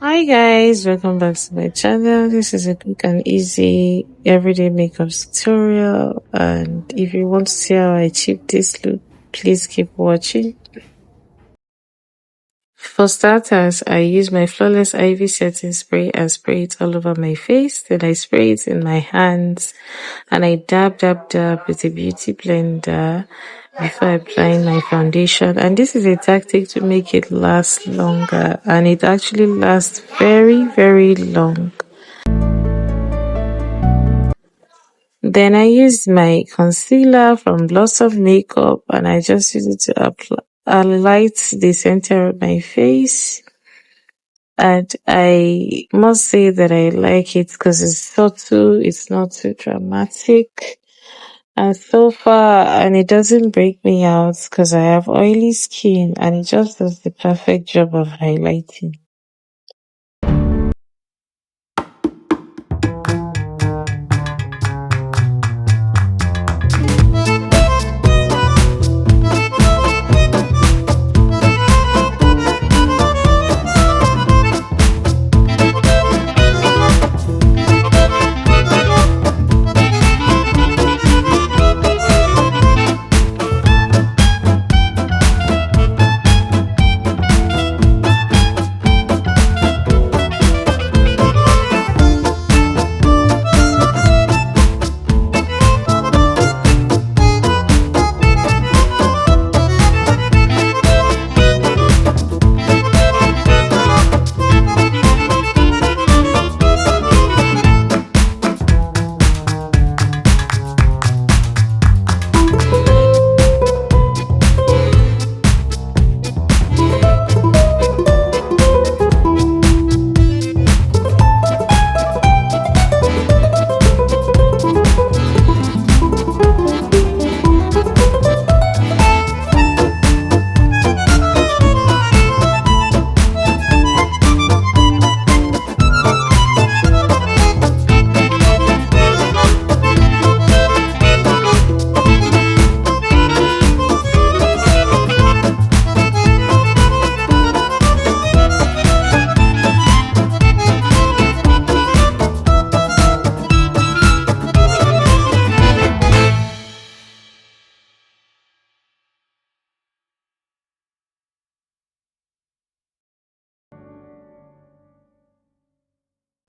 Hi guys, welcome back to my channel. This is a quick and easy everyday makeup tutorial, and if you want to see how I achieve this look, please keep watching. For starters, I use my Flawless Ivy setting spray and spray it all over my face. Then I spray it in my hands and I dab with a beauty blender before applying my foundation. And this is a tactic to make it last longer, and it actually lasts very long. Then I use my concealer from Blossom Makeup and I just use it to apply light the center of my face. And I must say that I like it because it's subtle, it's not too dramatic. And so far, and it doesn't break me out because I have oily skin and it just does the perfect job of highlighting.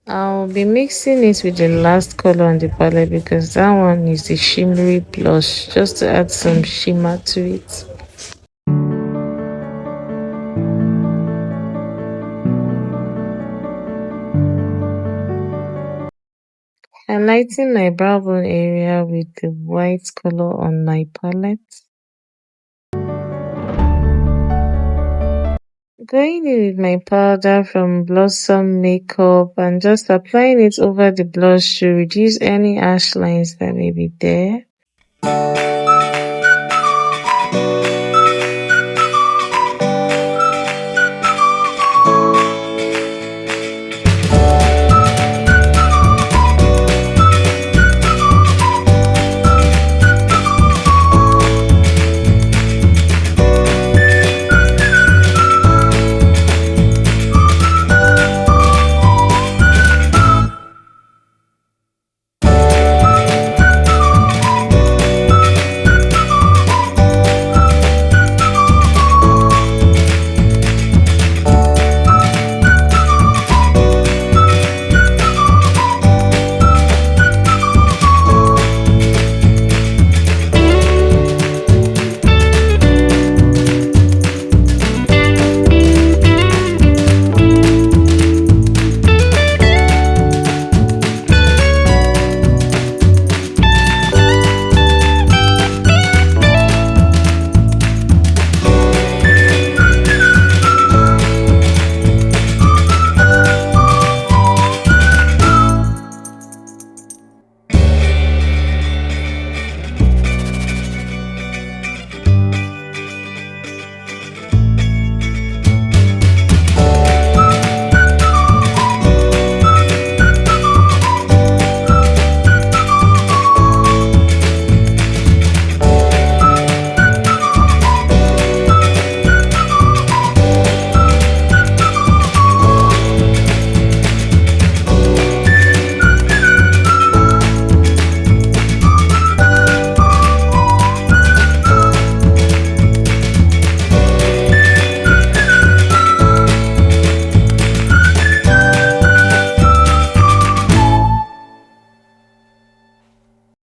I'll be mixing it with the last color on the palette because that one is the shimmery blush, just to add some shimmer to it. Highlighting my brow bone area with the white color on my palette. Going in with my powder from Blossom Makeup and just applying it over the blush to reduce any harsh lines that may be there.